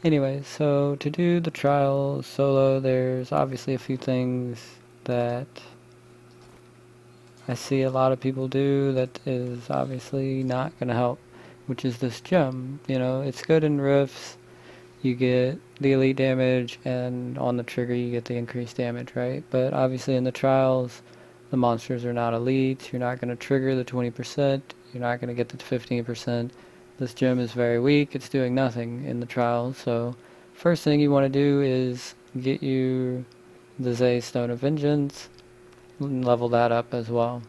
Anyway, so to do the trial solo, there's obviously a few things that I see a lot of people do that is obviously not going to help, which is this gem. You know, it's good in rifts. You get the elite damage, and on the trigger you get the increased damage, right? But obviously in the trials, the monsters are not elite. You're not going to trigger the 20%. You're not going to get the 15%. This gem is very weak. It's doing nothing in the trials. So first thing you want to do is get you the Zay Stone of Vengeance and level that up as well.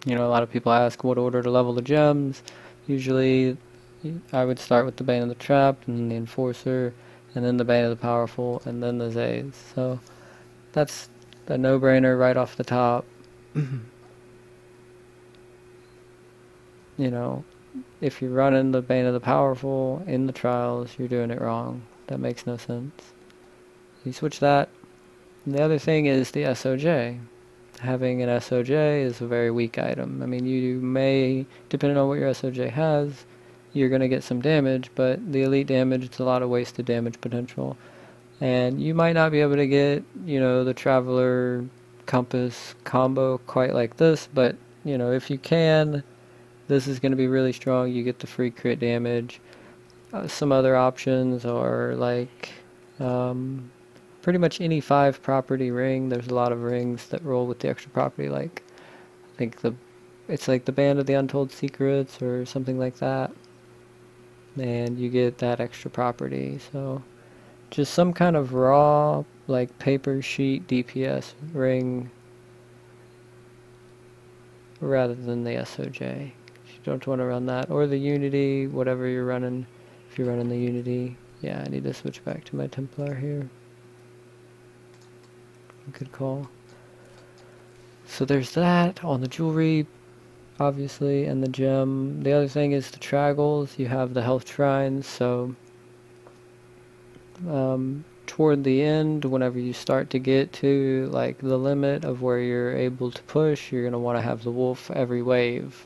You know, a lot of people ask what order to level the gems. Usually I would start with the Bane of the Trapped, and then the Enforcer, and then the Bane of the Powerful, and then the Zays. So that's a no-brainer right off the top. You know, if you're running the Bane of the Powerful in the trials, you're doing it wrong. That makes no sense. You switch that. And the other thing is the SOJ. Having an SOJ is a very weak item. I mean, you may, depending on what your SOJ has, you're going to get some damage, but the elite damage, it's a lot of wasted damage potential. And you might not be able to get, you know, the Traveler Compass combo quite like this, but, you know, if you can, this is going to be really strong. You get the free crit damage. Some other options are like pretty much any 5 property ring. There's a lot of rings that roll with the extra property, like I think it's like the Band of the Untold Secrets or something like that, and you get that extra property. So just some kind of raw like paper sheet DPS ring rather than the SOJ. You don't want to run that, or the Unity, whatever you're running. If you're running the Unity, yeah, I need to switch back to my Templar here. Good call. So there's that on the jewelry, obviously, and the gem. The other thing is the Traggles. You have the health shrines, so toward the end, whenever you start to get to like the limit of where you're able to push, you're going to want to have the wolf every wave.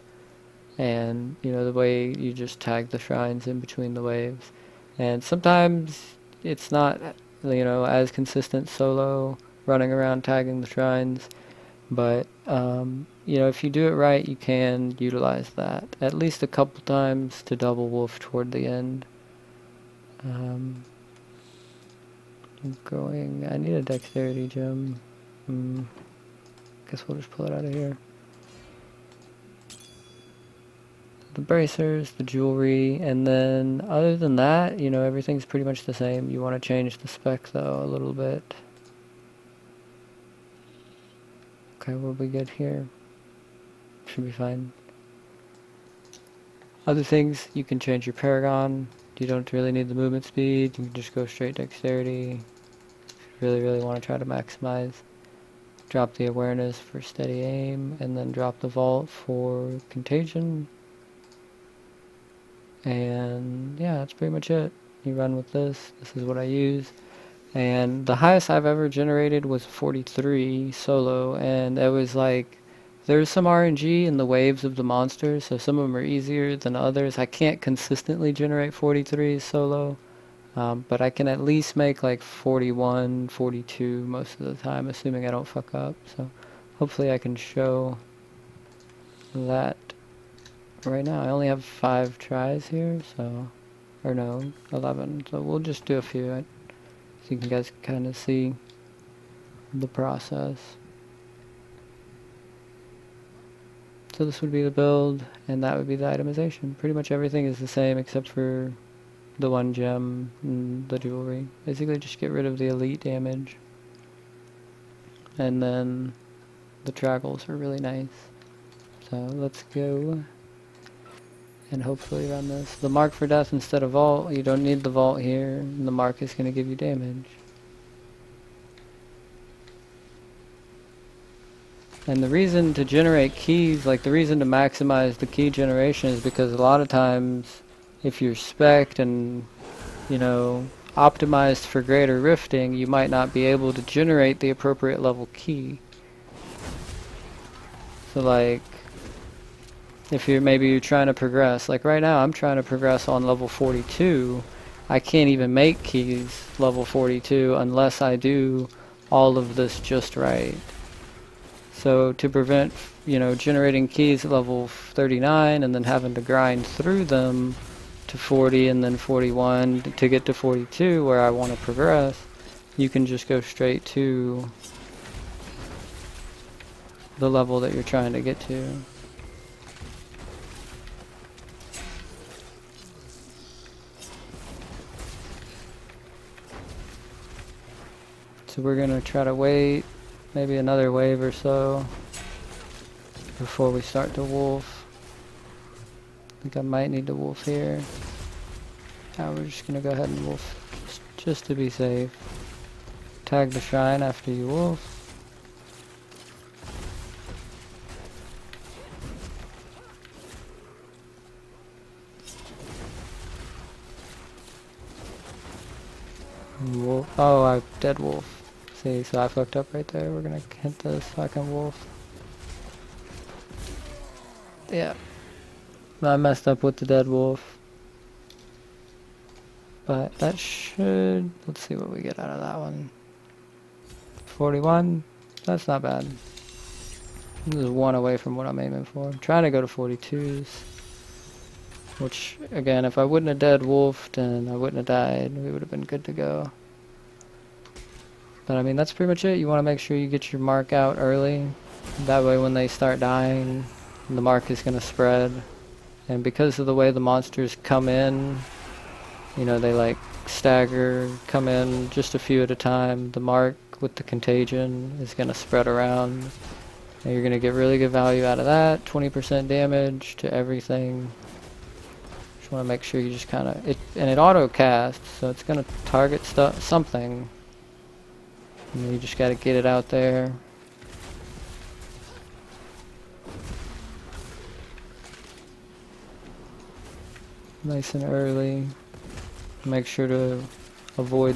And, you know, the way you just tag the shrines in between the waves. And sometimes it's not, you know, as consistent solo running around tagging the shrines, but you know, if you do it right, you can utilize that at least a couple times to double wolf toward the end. I'm going, I need a dexterity gem. Guess we'll just pull it out of here. The bracers, the jewelry, and then other than that, you know, everything's pretty much the same. You want to change the spec though a little bit. Okay, we'll be good here. Should be fine. Other things, you can change your paragon. You don't really need the movement speed. You can just go straight dexterity. If you really want to try to maximize. Drop the awareness for steady aim, and then drop the vault for contagion. And yeah, that's pretty much it. You run with this. This is what I use. And the highest I've ever generated was 43 solo, and it was like, there's some RNG in the waves of the monsters, so some of them are easier than others. I can't consistently generate 43 solo, but I can at least make like 41, 42 most of the time, assuming I don't fuck up. So hopefully I can show that right now. I only have 5 tries here, so, or no, 11, so we'll just do a few. So you guys can kind of see the process. So this would be the build, and that would be the itemization. Pretty much everything is the same except for the 1 gem and the jewelry. Basically just get rid of the elite damage. And then the Traggles are really nice. So let's go and hopefully run this. The mark for death instead of vault, you don't need the vault here, and the mark is going to give you damage. And the reason to generate keys, like the reason to maximize the key generation, is because a lot of times if you're spec'd and, you know, optimized for greater rifting, you might not be able to generate the appropriate level key. So like, if you're maybe trying to progress, like right now I'm trying to progress on level 42, I can't even make keys level 42 unless I do all of this just right. So to prevent, you know, generating keys at level 39 and then having to grind through them to 40 and then 41 to get to 42 where I want to progress, you can just go straight to the level that you're trying to get to. So we're gonna try to wait maybe another wave or so before we start to wolf. I think I might need to wolf here. Now we're just gonna go ahead and wolf just to be safe. Tag the shrine after you wolf. Wolf. Oh, I dead wolf. See, so I fucked up right there. We're gonna hit this fucking wolf. Yeah. I messed up with the dead wolf. But that should... Let's see what we get out of that one. 41? That's not bad. This is one away from what I'm aiming for. I'm trying to go to 42s. Which, again, if I wouldn't have dead wolfed and I wouldn't have died, we would have been good to go. But I mean, that's pretty much it. You want to make sure you get your mark out early. That way when they start dying, the mark is going to spread. And because of the way the monsters come in, you know, they like stagger, come in just a few at a time. The mark with the contagion is going to spread around. And you're going to get really good value out of that. 20% damage to everything. Just want to make sure you just kind of... And it auto-casts, so it's going to target something. And you just got to get it out there. Nice and early. Make sure to avoid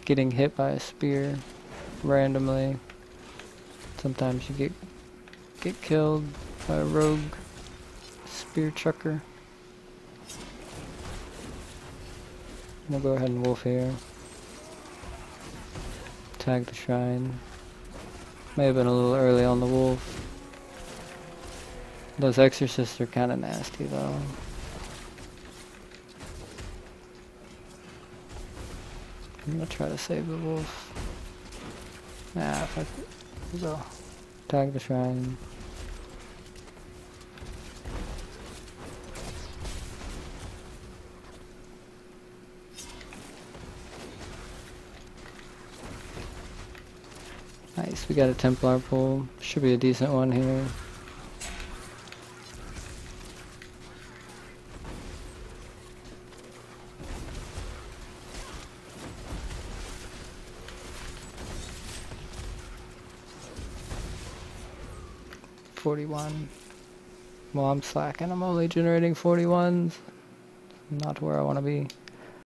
getting hit by a spear randomly. Sometimes you get killed by a rogue spear chucker. We'll go ahead and wolf here. Tag the shrine. May have been a little early on the wolf. Those exorcists are kind of nasty though. I'm gonna try to save the wolf. Nah, fuck it. We'll go. Tag the shrine. Nice, we got a templar pull. Should be a decent one here. Well, I'm slacking. I'm only generating 41s. Not where I want to be.